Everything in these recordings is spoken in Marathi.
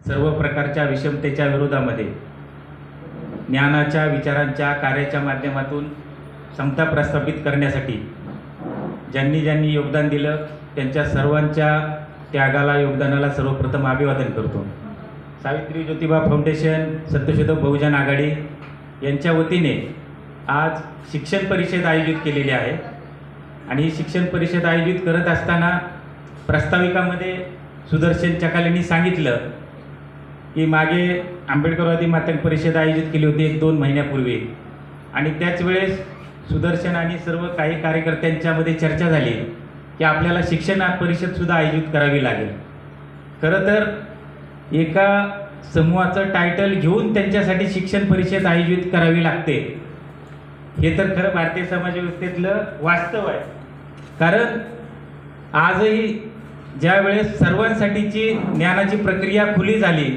सर्व प्रकारच्या विषमतेच्या विरोधामध्ये ज्ञानाच्या, विचारांच्या, कार्याच्या माध्यमातून समता प्रस्थापित करण्यासाठी ज्यांनी ज्यांनी योगदान दिलं त्यांच्या सर्वांच्या त्यागाला, योगदानाला सर्वप्रथम अभिवादन करतो। सावित्री ज्योतिबा फाउंडेशन, सत्यशोधक बहुजन आघाडी यांच्या वतीने आज शिक्षण परिषद आयोजित केलेली आहे आणि ही शिक्षण परिषद आयोजित करत असताना प्रस्ताविकामध्ये सुदर्शन चकालेंनी सांगितलं की मागे आंबेडकरवादी माध्यम परिषद आयोजित केली होती 1-2 महिन्यापूर्वी आणि त्याच वेळेस सुदर्शन आणि सर्व काही कार्यकर्त्यांच्यामध्ये चर्चा झाली की आपल्याला शिक्षण परिषदसुद्धा आयोजित करावी लागेल। खरं तर एका समूहाचं टायटल घेऊन त्यांच्यासाठी शिक्षण परिषद आयोजित करावी लागते, हे तर खरं भारतीय समाजव्यवस्थेतलं वास्तव आहे। कारण आजही ज्या वेळेस सर्वांसाठीची ज्ञानाची प्रक्रिया खुली झाली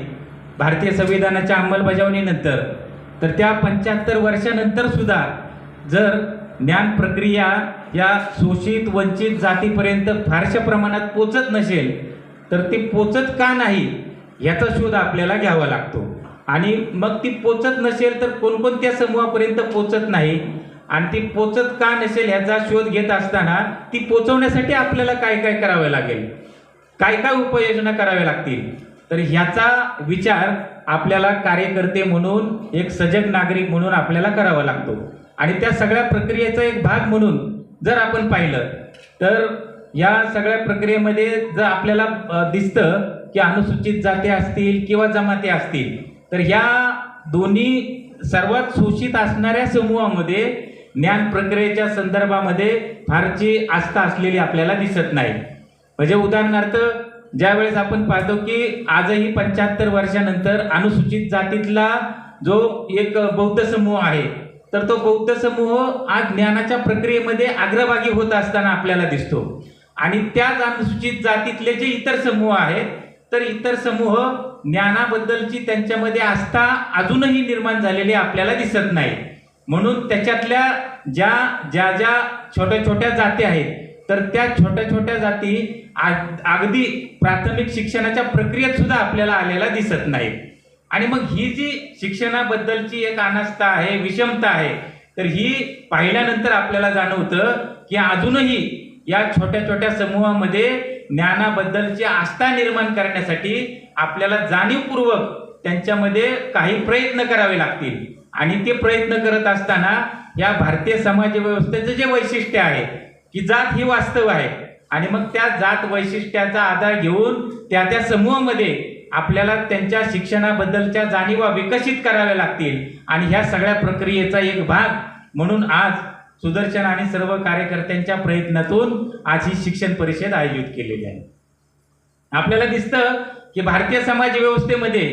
भारतीय संविधानाच्या अंमलबजावणीनंतर, तर त्या 75 वर्षानंतर सुद्धा जर ज्ञान प्रक्रिया या शोषित वंचित जातीपर्यंत फारशा प्रमाणात पोचत नसेल तर ती पोचत का नाही याचा शोध आपल्याला घ्यावा लागतो। आणि मग ती पोचत नसेल तर कोणकोणत्या समूहापर्यंत पोचत नाही आणि ती पोचत का नसेल याचा शोध घेत असताना ती पोचवण्यासाठी आपल्याला काय काय करावे लागेल, काय काय उपाययोजना कराव्या लागतील, तर ह्याचा विचार आपल्याला कार्यकर्ते म्हणून, एक सजग नागरिक म्हणून आपल्याला करावा लागतो। आणि त्या सगळ्या प्रक्रियेचा एक भाग म्हणून जर आपण पाहिलं तर या सगळ्या प्रक्रियेमध्ये जर आपल्याला दिसतं की अनुसूचित जाती असतील किंवा जमाती असतील तर ह्या दोन्ही सर्वात शोषित असणाऱ्या समूहामध्ये ज्ञान प्रक्रियेच्या संदर्भामध्ये फारची आस्था असलेली आपल्याला दिसत नाही। म्हणजे उदाहरणार्थ ज्यावेळेस आपण पाहतो की आजही 75 वर्षानंतर अनुसूचित जातीतला जो एक बौद्ध समूह आहे तर तो बौद्ध समूह आज ज्ञानाच्या प्रक्रियेमध्ये अग्रभागी होत असताना आपल्याला दिसतो। आणि त्याच अनुसूचित जातीतले जे इतर समूह आहेत तर इतर समूह ज्ञानाबद्दलची त्यांच्यामध्ये आस्था अजूनही निर्माण झालेली आपल्याला दिसत नाही। म्हणून त्याच्यातल्या ज्या छोट्या छोट्या जाती आहेत तर त्या छोट्या छोट्या जाती अगदी प्राथमिक शिक्षणाच्या प्रक्रियेत सुद्धा आपल्याला आलेला दिसत नाही। आणि मग ही जी शिक्षणाबद्दलची एक अनास्था आहे, विषमता आहे, तर ही पाहिल्यानंतर आपल्याला जाणवतं की अजूनही या छोट्या छोट्या समूहामध्ये ज्ञानाबद्दलची आस्था निर्माण करण्यासाठी आपल्याला जाणीवपूर्वक त्यांच्यामध्ये काही प्रयत्न करावे लागतील। आणि ते प्रयत्न करत असताना या भारतीय समाज व्यवस्थेचं जे वैशिष्ट्य आहे की जात ही वास्तव आहे आणि मग त्या जात वैशिष्ट्याचा आधार घेऊन त्या समूहामध्ये आपल्याला त्यांच्या शिक्षणाबद्दलच्या जाणीवा विकसित कराव्या लागतील। आणि ह्या सगळ्या प्रक्रियेचा एक भाग म्हणून आज सुदर्शन आणि सर्व कार्यकर्त्यांच्या प्रयत्नातून आज ही शिक्षण परिषद आयोजित केलेली आहे। आपल्याला दिसतं की भारतीय समाज व्यवस्थेमध्ये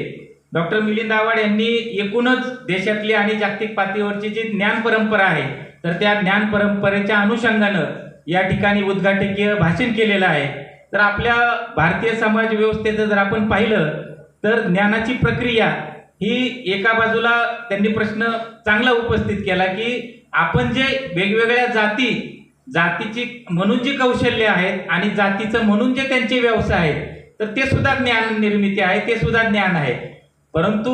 डॉक्टर मिलिंद आव्हाड यांनी एकूणच देशातली आणि जागतिक पातळीवरची जी ज्ञान परंपरा आहे तर त्या ज्ञान परंपरेच्या अनुषंगानं या ठिकाणी उद्घाटकीय भाषण केलेलं आहे। तर आपल्या भारतीय समाज व्यवस्थेचं जर आपण पाहिलं तर ज्ञानाची प्रक्रिया ही एका बाजूला त्यांनी प्रश्न चांगला उपस्थित केला की आपण जे वेगवेगळ्या जातीची म्हणून जी कौशल्य आहेत आणि जातीचं म्हणून जे त्यांचे व्यवसाय आहेत तर ते सुद्धा ज्ञान निर्मिती आहे, ते सुद्धा ज्ञान आहे। परंतु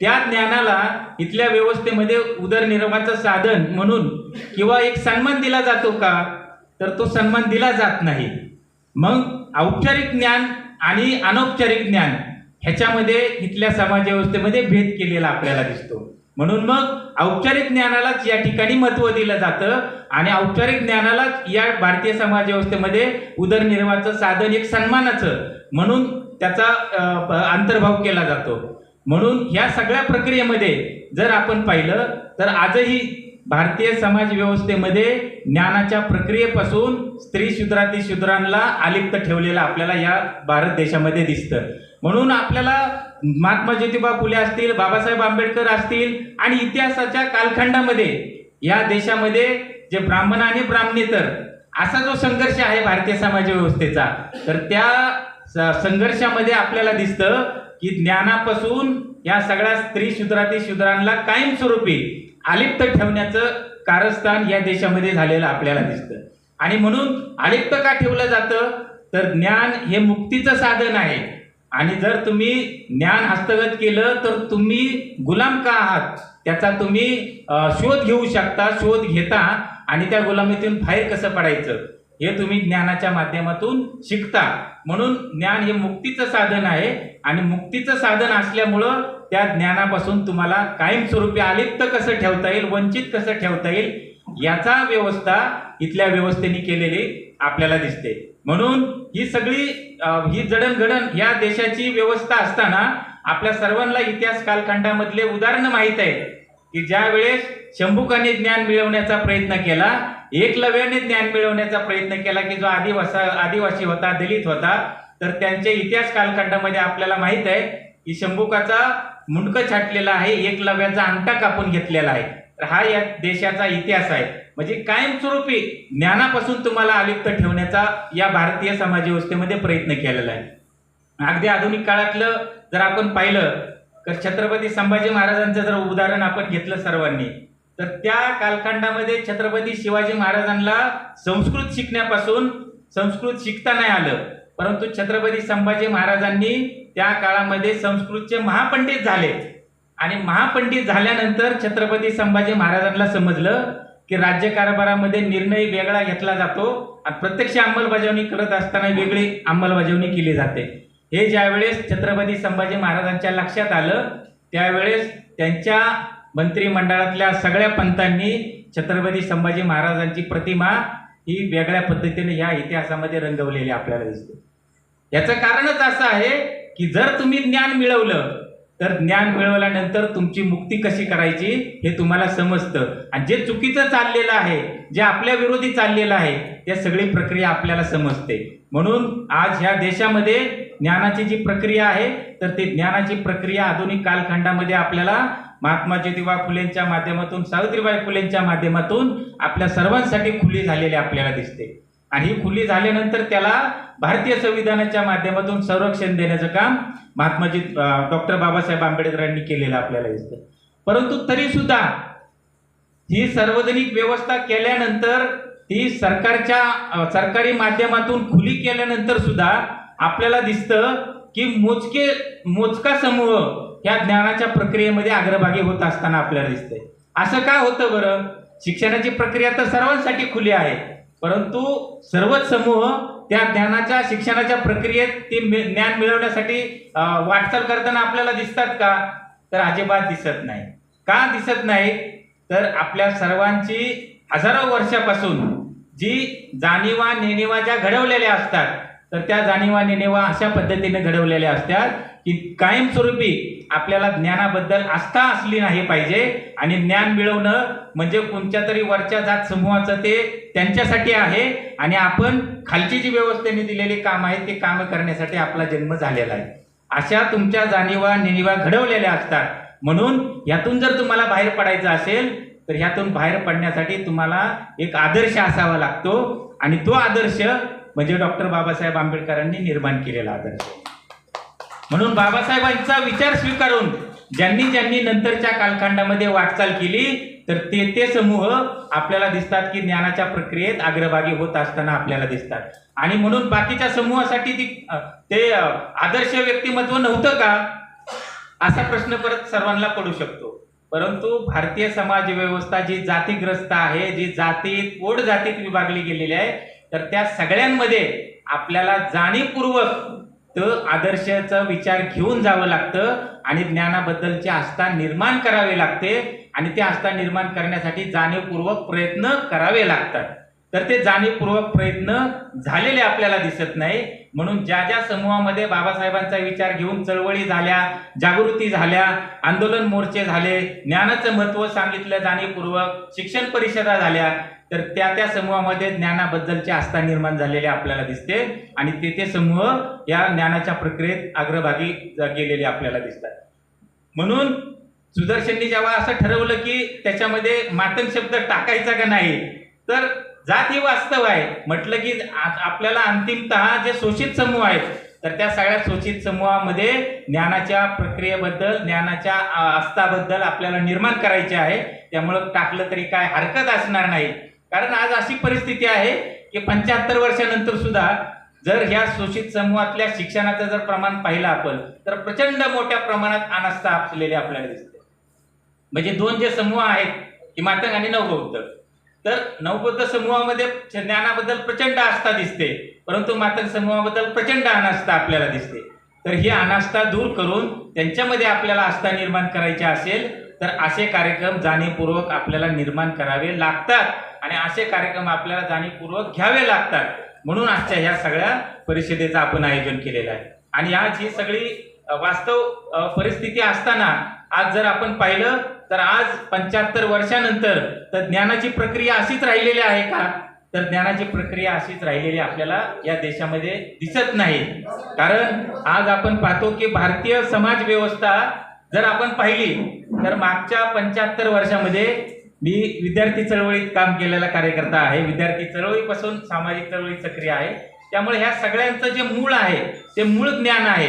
त्या ज्ञानाला इथल्या व्यवस्थेमध्ये उदरनिर्वाहाचं साधन म्हणून किंवा एक सन्मान दिला जातो का, तर तो सन्मान दिला जात नाही। मग औपचारिक ज्ञान आणि अनौपचारिक ज्ञान ह्याच्यामध्ये इथल्या समाज व्यवस्थेमध्ये भेद केलेला आपल्याला दिसतो। म्हणून मग औपचारिक ज्ञानालाच या ठिकाणी महत्त्व दिलं जातं आणि औपचारिक ज्ञानालाच या भारतीय समाज व्यवस्थेमध्ये उदरनिर्वाहाचं साधन एक सन्मानाचं म्हणून त्याचा अंतर्भाव केला जातो। म्हणून ह्या सगळ्या प्रक्रियेमध्ये जर आपण पाहिलं तर आजही भारतीय समाज व्यवस्थेमध्ये ज्ञानाच्या प्रक्रियेपासून स्त्री शूद्रांना अलिप्त ठेवलेलं आपल्याला या भारत देशामध्ये दिसतं। म्हणून आपल्याला महात्मा ज्योतिबा फुले असतील, बाबासाहेब आंबेडकर असतील आणि इतिहासाच्या कालखंडामध्ये या देशामध्ये जे ब्राह्मण आणि ब्राह्मणेतर असा जो संघर्ष आहे भारतीय समाज व्यवस्थेचा, तर त्या संघर्षामध्ये आपल्याला दिसतं की ज्ञानापासून या सगळ्या स्त्री शूद्रांना कायमस्वरूपी अलिप्त ठेवण्याचं कारस्थान या देशामध्ये झालेलं आपल्याला दिसतं। आणि म्हणून अलिप्त का ठेवलं जातं तर ज्ञान हे मुक्तीचं साधन आहे आणि जर तुम्ही ज्ञान हस्तगत केलं तर तुम्ही गुलाम का आहात त्याचा तुम्ही शोध घेऊ शकता, शोध घेता आणि त्या गुलामीतून बाहेर कसं पडायचं हे तुम्ही ज्ञानाच्या माध्यमातून शिकता. म्हणून ज्ञान हे मुक्तीचं साधन आहे आणि मुक्तीचं साधन असल्यामुळं त्या ज्ञानापासून तुम्हाला कायमस्वरूपी अलिप्त कसं ठेवता येईल, वंचित कसं ठेवता येईल याचा व्यवस्था इथल्या व्यवस्थेने केलेली आपल्याला दिसते. म्हणून ही सगळी ही जडणघडण या देशाची व्यवस्था असताना आपल्या सर्वांना इतिहास कालखंडामधले उदाहरण माहीत आहे की ज्या वेळेस शंभुकाने ज्ञान मिळवण्याचा प्रयत्न केला, एकलव्याने ज्ञान मिळवण्याचा प्रयत्न केला की जो आदिवासी होता, दलित होता, तर त्यांच्या इतिहास कालखंडामध्ये आपल्याला माहित आहे की शंभुकाचा मुंडकं छाटलेला आहे, एकलव्याचा अंगठा कापून घेतलेला आहे. तर हा या देशाचा इतिहास आहे. म्हणजे कायमस्वरूपी ज्ञानापासून तुम्हाला अलिप्त ठेवण्याचा या भारतीय समाज व्यवस्थेमध्ये प्रयत्न केलेला आहे. अगदी आधुनिक काळातलं जर आपण पाहिलं तर छत्रपती संभाजी महाराजांचं जर उदाहरण आपण घेतलं सर्वांनी, तर त्या कालखंडामध्ये छत्रपती शिवाजी महाराजांना संस्कृत शिकण्यापासून संस्कृत शिकता नाही आलं, परंतु छत्रपती संभाजी महाराजांनी त्या काळामध्ये संस्कृतचे महापंडित झाले आणि महापंडित झाल्यानंतर छत्रपती संभाजी महाराजांना समजलं की राज्यकारभारामध्ये निर्णय वेगळा घेतला जातो आणि प्रत्यक्ष अंमलबजावणी करत असताना वेगळी अंमलबजावणी केली जाते. हे ज्यावेळेस छत्रपती संभाजी महाराजांच्या लक्षात आलं त्यावेळेस त्यांच्या मंत्रिमंडळातल्या सगळ्या पंतांनी छत्रपती संभाजी महाराजांची प्रतिमा ही वेगळ्या पद्धतीने या इतिहासामध्ये रंगवलेली आपल्याला दिसते. याचं कारणच असं आहे की जर तुम्ही ज्ञान मिळवलं तर ज्ञान मिळवल्यानंतर तुमची मुक्ती कशी करायची हे तुम्हाला समजतं आणि जे चुकीचं चाललेलं आहे, जे आपल्या विरोधी चाललेलं आहे, त्या सगळी प्रक्रिया आपल्याला समजते. म्हणून आज ह्या देशामध्ये ज्ञानाची जी प्रक्रिया आहे तर ती ज्ञानाची प्रक्रिया आधुनिक कालखंडामध्ये आपल्याला महात्मा ज्योतिबा फुलेंच्या माध्यमातून, सावित्रीबाई फुलेंच्या माध्यमातून आपल्या सर्वांसाठी खुली झालेली आपल्याला दिसते. आणि ही खुली झाल्यानंतर त्याला भारतीय संविधानाच्या माध्यमातून संरक्षण देण्याचं काम महात्माजी डॉक्टर बाबासाहेब आंबेडकरांनी केलेलं आपल्याला दिसतं. परंतु तरी सुद्धा ही सार्वजनिक व्यवस्था केल्यानंतर ती सरकारी माध्यमातून खुली केल्यानंतर सुद्धा आपल्याला दिसतं की मोजका समूह ह्या ज्ञानाच्या प्रक्रियेमध्ये अग्रभागी होत असताना आपल्याला दिसतंय. असं का होतं बरं? शिक्षणाची प्रक्रिया तर सर्वांसाठी खुली आहे, परंतु सर्वच समूह त्या ज्ञानाच्या शिक्षणाच्या प्रक्रियेत ते ज्ञान मिळवण्यासाठी वाटचाल करताना आपल्याला दिसतात का? तर अजिबात दिसत नाही. का दिसत नाही? तर आपल्या सर्वांची हजारो वर्षापासून जी जाणीवा नेणीवा ज्या घडवलेल्या असतात तर त्या जाणीवा नेणीवा अशा पद्धतीने घडवलेल्या असतात की कायमस्वरूपी आपल्याला ज्ञानाबद्दल आस्था असली नाही पाहिजे आणि ज्ञान मिळवणं म्हणजे कोणत्या तरी वरच्या जात समूहाचं ते त्यांच्यासाठी आहे आणि आपण खालची जी व्यवस्थेने दिलेली काम आहेत ते काम करण्यासाठी आपला जन्म झालेला आहे. अशा तुमच्या जाणीवा नेणीवा घडवलेल्या असतात. म्हणून यातून जर तुम्हाला बाहेर पडायचं असेल तर ह्यातून बाहेर पडण्यासाठी तुम्हाला एक आदर्श असावा लागतो आणि तो आदर्श म्हणजे डॉक्टर बाबासाहेब आंबेडकरांनी निर्माण केलेला आदर्श. म्हणून बाबासाहेबांचा विचार स्वीकारून ज्यांनी नंतरच्या कालखंडामध्ये वाटचाल केली तर ते समूह आपल्याला दिसतात की ज्ञानाच्या प्रक्रियेत अग्रभागी होत असताना आपल्याला दिसतात. आणि म्हणून बाकीच्या समूहासाठी ते आदर्श व्यक्तिमत्व नव्हतं का असा प्रश्न परत सर्वांना पडू शकतो. परंतु भारतीय समाज व्यवस्था जी जातीग्रस्त आहे, जी जातीत ओढ जातीत विभागली गेलेली आहे, तर त्या सगळ्यांमध्ये आपल्याला जाणीवपूर्वक आदर्शाचा विचार घेऊन जावं लागतं आणि ज्ञानाबद्दलची आस्था निर्माण करावी लागते आणि ते आस्था निर्माण करण्यासाठी जाणीवपूर्वक प्रयत्न करावे लागतात. तर ते जाणीवपूर्वक प्रयत्न झालेले आपल्याला दिसत नाही. म्हणून ज्या ज्या समूहामध्ये बाबासाहेबांचा विचार घेऊन चळवळी झाल्या, जागृती झाल्या, आंदोलन मोर्चे झाले, ज्ञानाचं महत्त्व सांगितलं जाणीवपूर्वक, शिक्षण परिषदा झाल्या, तर त्या समूहामध्ये ज्ञानाबद्दलची आस्था निर्माण झालेली आपल्याला दिसते आणि ते समूह या ज्ञानाच्या प्रक्रियेत अग्रभागी गेलेले आपल्याला दिसतात. म्हणून सुदर्शननी जेव्हा असं ठरवलं की त्याच्यामध्ये मातंग शब्द टाकायचा का नाही, तर जात ही वास्तव आहे म्हटलं की आपल्याला अंतिमतः जे शोषित समूह आहेत तर त्या सगळ्या शोषित समूहामध्ये ज्ञानाच्या प्रक्रियेबद्दल, ज्ञानाच्या आस्थाबद्दल आपल्याला निर्माण करायचे आहे. त्यामुळं टाकलं तरी काय हरकत असणार नाही. कारण आज अशी परिस्थिती आहे की 75 वर्षानंतर सुद्धा जर ह्या शोषित समूहातल्या शिक्षणाचं जर प्रमाण पाहिलं आपण तर प्रचंड मोठ्या प्रमाणात अनास्था असलेली आपल्याला दिसते. म्हणजे दोन जे समूह आहेत की मातंग आणि नवबौद्ध, तर नवबौद्ध समूहामध्ये ज्ञानाबद्दल प्रचंड आस्था दिसते, परंतु मातंग समूहाबद्दल प्रचंड अनास्था आपल्याला दिसते. तर ही अनास्था दूर करून त्यांच्यामध्ये आपल्याला आस्था निर्माण करायची असेल तर असे कार्यक्रम जाणीवपूर्वक आपल्याला निर्माण करावे लागतात आणि असे कार्यक्रम आपल्याला जाणीवपूर्वक घ्यावे लागतात. म्हणून आजच्या ह्या सगळ्या परिषदेचं आपण आयोजन केलेलं आहे. आणि आज ही सगळी वास्तव परिस्थिती असताना आज जर आपण पाहिलं तर आज 75 वर्षानंतर तर ज्ञानाची प्रक्रिया अशीच राहिलेली आहे का? तर ज्ञानाची प्रक्रिया अशीच राहिलेली आपल्याला या देशामध्ये दिसत नाही. कारण आज आपण पाहतो की भारतीय समाज व्यवस्था जर आपण पाहिली तर मागच्या 75 वर्षामध्ये मी विद्यार्थी चळवळीत काम केलेला कार्यकर्ता आहे. विद्यार्थी चळवळीपासून सामाजिक चळवळीत सक्रिय आहे. त्यामुळे ह्या सगळ्यांचं जे मूळ आहे ते मूळ ज्ञान आहे,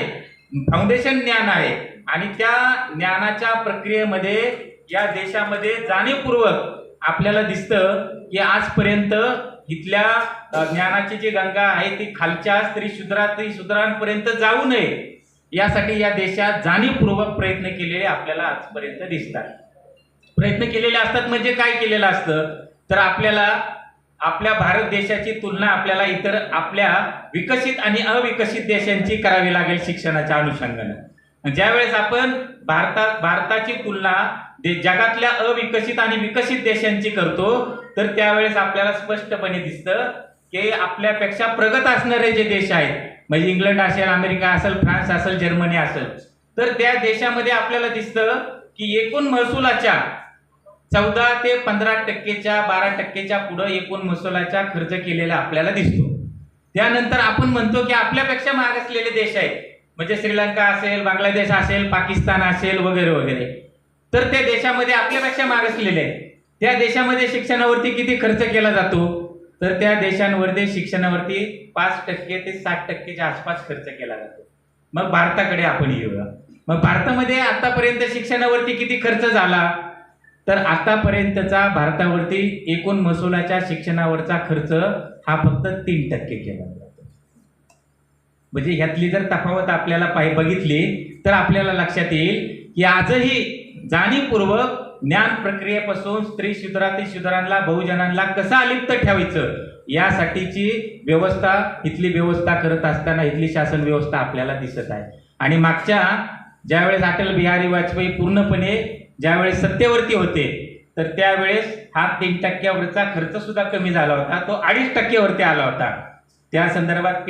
फाउंडेशन ज्ञान आहे. आणि त्या ज्ञानाच्या प्रक्रियेमध्ये या देशामध्ये जाणीवपूर्वक आपल्याला दिसतं की आजपर्यंत इथल्या ज्ञानाची जी गंगा आहे ती खालच्या स्त्री शूद्रांपर्यंत जाऊ नये यासाठी या देशात जाणीवपूर्वक प्रयत्न केलेले आपल्याला आजपर्यंत दिसतात. प्रयत्न केलेले असतात म्हणजे काय केलेलं असतं तर आपल्याला आपल्या भारत देशाची तुलना आपल्याला इतर आपल्या विकसित आणि अविकसित देशांची करावी लागेल शिक्षणाच्या अनुषंगाने. ज्यावेळेस आपण भारताची तुलना जगातल्या अविकसित आणि विकसित देशांची करतो तर त्यावेळेस आपल्याला स्पष्टपणे दिसतं की आपल्यापेक्षा प्रगत असणारे जे देश आहेत म्हणजे इंग्लंड असेल, अमेरिका असेल, फ्रान्स असेल, जर्मनी असेल, तर त्या देशामध्ये आपल्याला दिसतं की एकूण महसुलाच्या 14 ते 15% 12% पुढे एकूण महसुलाचा खर्च केलेला आपल्याला दिसतो. त्यानंतर आपण म्हणतो की आपल्यापेक्षा मागासलेले देश आहेत म्हणजे श्रीलंका असेल, बांगलादेश असेल, पाकिस्तान असेल वगैरे वगैरे, तर त्या देशामध्ये आपल्यापेक्षा मागासलेले आहेत. त्या देशामध्ये शिक्षणावरती किती खर्च केला जातो तर त्या देशांवरती शिक्षणावरती 5% ते 60%च्या आसपास खर्च केला जातो. मग भारताकडे आपण येऊया. मग भारतामध्ये आतापर्यंत शिक्षणावरती किती खर्च झाला तर आतापर्यंतचा भारतावरती एकूण महसुलाच्या शिक्षणावरचा खर्च हा फक्त 3% केला जातो. म्हणजे ह्यातली जर तफावत आपल्याला बघितली तर आपल्याला लक्षात येईल की आजही जाणीवपूर्वक ज्ञान प्रक्रियेपासून स्त्री शूद्रांना बहुजनांना कसं अलिप्त ठेवायचं यासाठीची व्यवस्था इथली व्यवस्था करत असताना इथली शासन व्यवस्था आपल्याला दिसत आहे. आणि मागच्या ज्यावेळेस अटल बिहारी वाजपेयी पूर्णपणे ज्यावेळेस सत्तेवरती होते तर त्यावेळेस हा 3% खर्च सुद्धा कमी झाला होता, तो 2.5% आला होता. त्या संदर्भात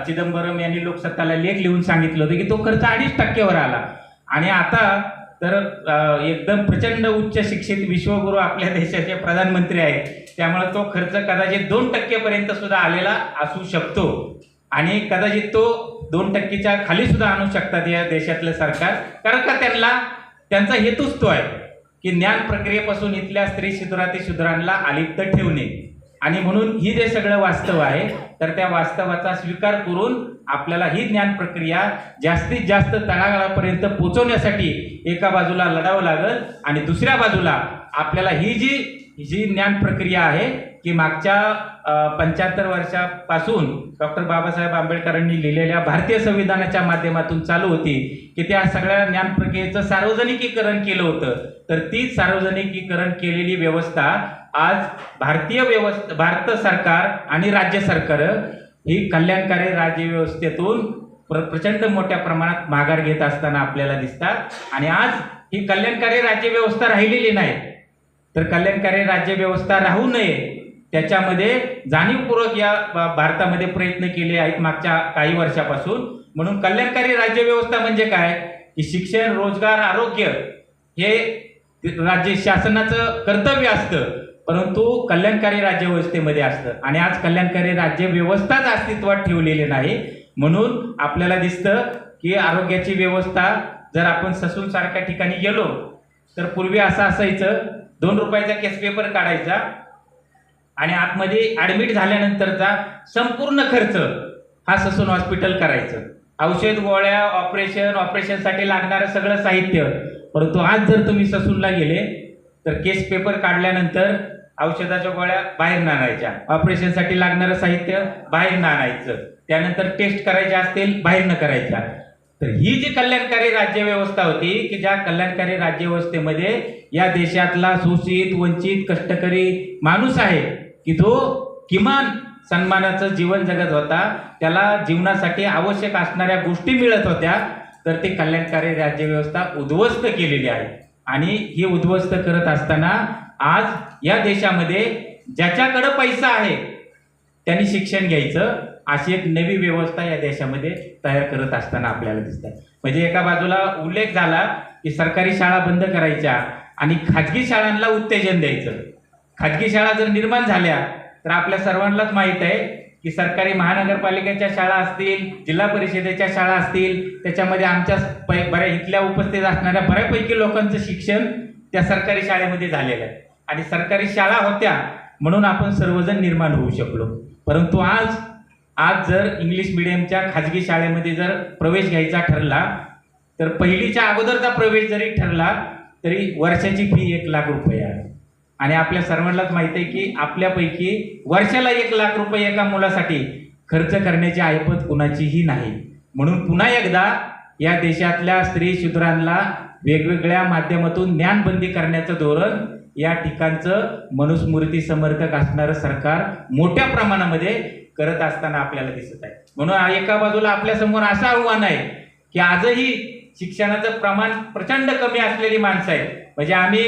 चिदंबरम यांनी लोकसत्ताला लेख लिहून सांगितलं होतं की तो खर्च 2.5% आला. आणि आता तर एकदम प्रचंड उच्च शिक्षित विश्वगुरू आपल्या देशाचे प्रधानमंत्री आहेत, त्यामुळे तो खर्च कदाचित 2% पर्यंत सुद्धा आलेला असू शकतो आणि कदाचित तो 2%च्या खाली सुद्धा आणू शकतात या देशातलं सरकार. कारण का त्यांचा हेतूच तो आहे की ज्ञान प्रक्रियेपासून इथल्या स्त्री शूद्रांना अलिप्त ठेवणे. आणि म्हणून ही जे सगळं वास्तव आहे तर त्या वास्तवाचा स्वीकार करून आपल्याला ही ज्ञान प्रक्रिया जास्तीत जास्त तळागाळापर्यंत पोहोचवण्यासाठी एका बाजूला लढावं लागेल आणि दुसऱ्या बाजूला आपल्याला ही जी ज्ञान प्रक्रिया आहे की मागच्या 75 वर्षापासून डॉक्टर बाबासाहेब आंबेडकरांनी लिहिलेल्या भारतीय संविधानाच्या माध्यमातून चालू होती की त्या सगळ्या ज्ञान प्रक्रियेचं सार्वजनिकीकरण केलं होतं. तर ती सार्वजनिकीकरण केलेली व्यवस्था आज भारत सरकार आणि राज्य सरकार ही कल्याणकारी राज्यव्यवस्थेतून प्रचंड मोठ्या प्रमाणात माघार घेत असताना आपल्याला दिसतात. आणि आज ही कल्याणकारी राज्यव्यवस्था राहिलेली नाही. तर कल्याणकारी राज्यव्यवस्था राहू नये त्याच्यामध्ये जाणीवपूर्वक या भारतामध्ये प्रयत्न केले आहेत मागच्या काही वर्षापासून. म्हणून कल्याणकारी राज्यव्यवस्था म्हणजे काय की शिक्षण, रोजगार, आरोग्य हे राज्य शासनाचं कर्तव्य असतं, परंतु कल्याणकारी राज्यव्यवस्थेमध्ये असतं. आणि आज कल्याणकारी राज्यव्यवस्थाच अस्तित्वात ठेवलेली नाही. म्हणून आपल्याला दिसतं की आरोग्याची व्यवस्था जर आपण ससून सारख्या ठिकाणी गेलो तर पूर्वी असं असायचं 2 रुपयाचा केस पेपर काढायचा आणि आतमध्ये ऍडमिट झाल्यानंतरचा संपूर्ण खर्च हा ससून हॉस्पिटल करायचं. औषध, गोळ्या, ऑपरेशनसाठी लागणारं सगळं साहित्य. परंतु आज जर तुम्ही ससूनला गेले तर केस पेपर काढल्यानंतर औषधाच्या गोळ्या बाहेर आणायच्या, ऑपरेशनसाठी लागणारं साहित्य बाहेर आणायचं, त्यानंतर टेस्ट करायच्या असतील बाहेर करायच्या. तर ही जी कल्याणकारी राज्यव्यवस्था होती की ज्या कल्याणकारी राज्यव्यवस्थेमध्ये या देशातला शोषित वंचित कष्टकरी माणूस आहे की जो किमान सन्मानाचं जीवन जगत होता, त्याला जीवनासाठी आवश्यक असणाऱ्या गोष्टी मिळत होत्या, तर ती कल्याणकारी राज्यव्यवस्था उद्ध्वस्त केलेली आहे. आणि ही उद्ध्वस्त करत असताना आज या देशामध्ये ज्याच्याकडे पैसा आहे त्यांनी शिक्षण घ्यायचं अशी एक नवी व्यवस्था या देशामध्ये तयार करत असताना आपल्याला दिसतात. म्हणजे एका बाजूला उल्लेख झाला की सरकारी शाळा बंद करायच्या आणि खाजगी शाळांना उत्तेजन द्यायचं. खाजगी शाळा जर निर्माण झाल्या तर आपल्या सर्वांनाच माहीत आहे की सरकारी महानगरपालिकेच्या शाळा असतील, जिल्हा परिषदेच्या शाळा असतील, त्याच्यामध्ये आमच्या बऱ्या इथल्या उपस्थित असणाऱ्या बऱ्यापैकी लोकांचं शिक्षण त्या सरकारी शाळेमध्ये झालेलं आहे. आणि सरकारी शाळा होत्या म्हणून आपण सर्वजण निर्माण होऊ शकलो. परंतु आज जर इंग्लिश मिडियमच्या खाजगी शाळेमध्ये जर प्रवेश घ्यायचा ठरला तर पहिलीच्या अगोदरचा प्रवेश जरी ठरला तरी वर्षाची फी 1 लाख रुपये आहे. आणि आपल्या सर्वांनाच माहिती आहे की आपल्यापैकी वर्षाला 1 लाख रुपये एका मुलासाठी खर्च करण्याची ऐपत कुणाचीही नाही. म्हणून पुन्हा एकदा या देशातल्या स्त्री शूद्रांना वेगवेगळ्या माध्यमातून ज्ञानबंदी करण्याचं धोरण या ठिकाणचं मनुस्मृती समर्थक असणारं सरकार मोठ्या प्रमाणामध्ये करत असताना आपल्याला दिसत आहे. म्हणून एका बाजूला आपल्या समोर असं आव्हान आहे की आजही शिक्षणाचं प्रमाण प्रचंड कमी असलेली माणसं आहेत. म्हणजे आम्ही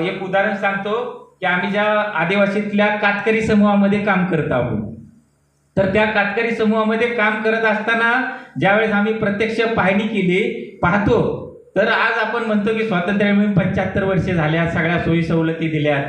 एक उदाहरण सांगतो की आम्ही ज्या आदिवासीतल्या कातकरी समूहामध्ये काम करत आहोत, तर त्या कातकरी समूहामध्ये काम करत असताना ज्यावेळेस आम्ही प्रत्यक्ष पाहणी केली पाहतो तर आज आपण म्हणतो की स्वातंत्र्य मिळून 75 वर्षे झाल्या, सगळ्या सोयी सवलती दिल्या,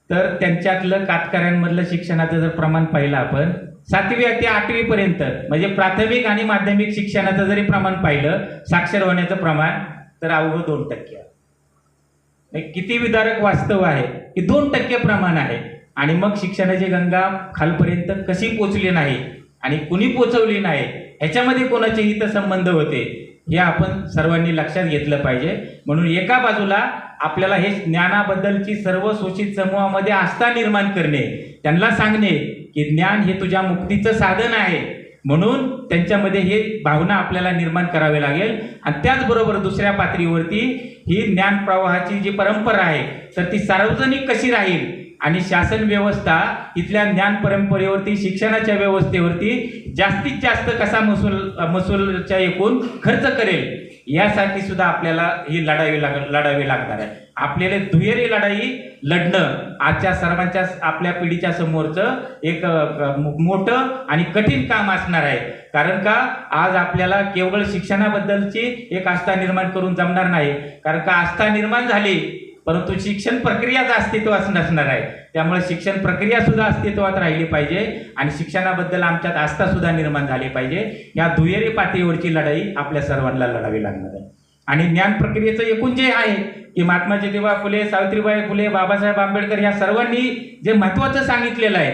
तर त्यांच्यातलं कातकऱ्यांमधलं शिक्षणाचं जर प्रमाण पाहिलं आपण 7वी ते 8वी पर्यंत म्हणजे प्राथमिक आणि माध्यमिक शिक्षणाचं जरी प्रमाण पाहिलं साक्षर होण्याचं प्रमाण तर अवघं 2% आहे. किती विदारक वास्तव आहे की 2% प्रमाण आहे. आणि मग शिक्षणाची गंगा खालपर्यंत कशी पोचली नाही आणि कुणी पोचवली नाही ह्याच्यामध्ये कोणाचे हितसंबंध होते हे आपण सर्वांनी लक्षात घेतलं पाहिजे. म्हणून एका बाजूला आपल्याला हे ज्ञानाबद्दलची सर्व शोषित समूहामध्ये आस्था निर्माण करणे, त्यांना सांगणे की ज्ञान हे तुझ्या मुक्तीचं साधन आहे, म्हणून त्यांच्यामध्ये हे भावना आपल्याला निर्माण करावी लागेल. आणि त्याचबरोबर दुसऱ्या पातळीवरती ही ज्ञान प्रवाहाची जी परंपरा आहे तर ती सार्वजनिक कशी राहील आणि शासन व्यवस्था इथल्या ज्ञान परंपरेवरती शिक्षणाच्या व्यवस्थेवरती जास्तीत जास्त कसा महसूलच्या एकूण खर्च करेल यासाठी सुद्धा आपल्याला ही लढावी लागणार आहे. आपल्याला दुहेरी लढाई लढणं आजच्या सर्वांच्या आपल्या पिढीच्या समोरचं एक मोठं आणि कठीण काम असणार आहे. कारण का आज आपल्याला केवळ शिक्षणाबद्दलची एक आस्था निर्माण करून जमणार नाही. कारण का आस्था निर्माण झाली परंतु शिक्षण प्रक्रियाचं अस्तित्वाच नसणार आहे. त्यामुळे शिक्षण प्रक्रिया सुद्धा अस्तित्वात राहिली पाहिजे आणि शिक्षणाबद्दल आमच्यात आस्था सुद्धा निर्माण झाली पाहिजे. या दुहेरी पातळीवरची लढाई आपल्या सर्वांना लढावी लागणार आहे. आणि ज्ञान प्रक्रियेचं एकूण जे आहे की महात्मा ज्योतिबा फुले, सावित्रीबाई फुले, बाबासाहेब आंबेडकर या सर्वांनी जे महत्त्वाचं सांगितलेलं आहे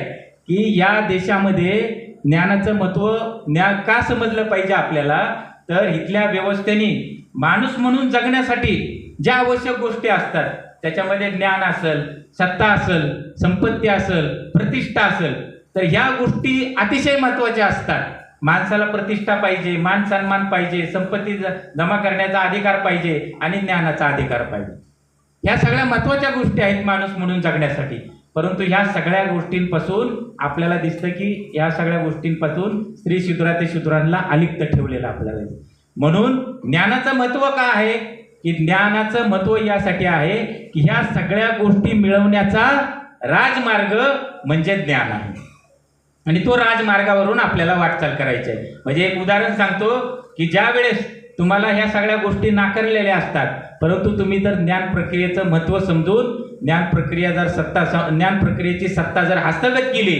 की या देशामध्ये ज्ञानाचं महत्त्व ज्ञान का समजलं पाहिजे आपल्याला, तर इथल्या व्यवस्थेने माणूस म्हणून जगण्यासाठी ज्या आवश्यक गोष्टी असतात त्याच्यामध्ये ज्ञान असेल, सत्ता असेल, संपत्ती असेल, प्रतिष्ठा असेल, तर ह्या गोष्टी अतिशय महत्त्वाच्या असतात. माणसाला प्रतिष्ठा पाहिजे, मान सन्मान पाहिजे, संपत्ती जमा करण्याचा अधिकार पाहिजे आणि ज्ञानाचा अधिकार पाहिजे. ह्या सगळ्या महत्त्वाच्या गोष्टी आहेत माणूस म्हणून जगण्यासाठी. परंतु ह्या सगळ्या गोष्टींपासून आपल्याला दिसतं की ह्या सगळ्या गोष्टींपासून स्त्री शूद्र ते शूद्रांना अलिप्त ठेवलेलं आपल्याला. म्हणून ज्ञानाचं महत्त्व का आहे की ज्ञानाचं महत्त्व यासाठी आहे की ह्या सगळ्या गोष्टी मिळवण्याचा राजमार्ग म्हणजे ज्ञान आहे आणि तो राजमार्गावरून आपल्याला वाटचाल करायची आहे. म्हणजे एक उदाहरण सांगतो की ज्या वेळेस तुम्हाला ह्या सगळ्या गोष्टी नाकारलेल्या असतात परंतु तुम्ही जर ज्ञान प्रक्रियेचं महत्त्व समजून ज्ञान प्रक्रियेची सत्ता जर हस्तगत केली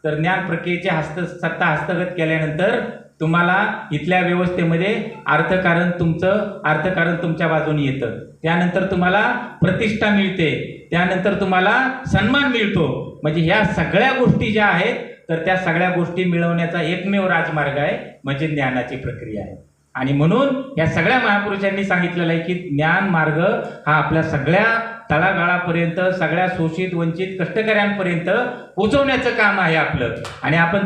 तर ज्ञान प्रक्रियेची सत्ता हस्तगत केल्यानंतर तुम्हाला इथल्या व्यवस्थेमध्ये अर्थकारण तुमच्या बाजूने येतं. त्यानंतर तुम्हाला प्रतिष्ठा मिळते, त्यानंतर तुम्हाला सन्मान मिळतो. म्हणजे ह्या सगळ्या गोष्टी ज्या आहेत तर त्या सगळ्या गोष्टी मिळवण्याचा एकमेव राजमार्ग आहे म्हणजे ज्ञानाची प्रक्रिया आहे. आणि म्हणून या सगळ्या महापुरुषांनी सांगितलेलं आहे की ज्ञान मार्ग हा आपल्या सगळ्या तळागाळापर्यंत सगळ्या शोषित वंचित कष्टकऱ्यांपर्यंत पोहोचवण्याचं काम आहे आपलं. आणि आपण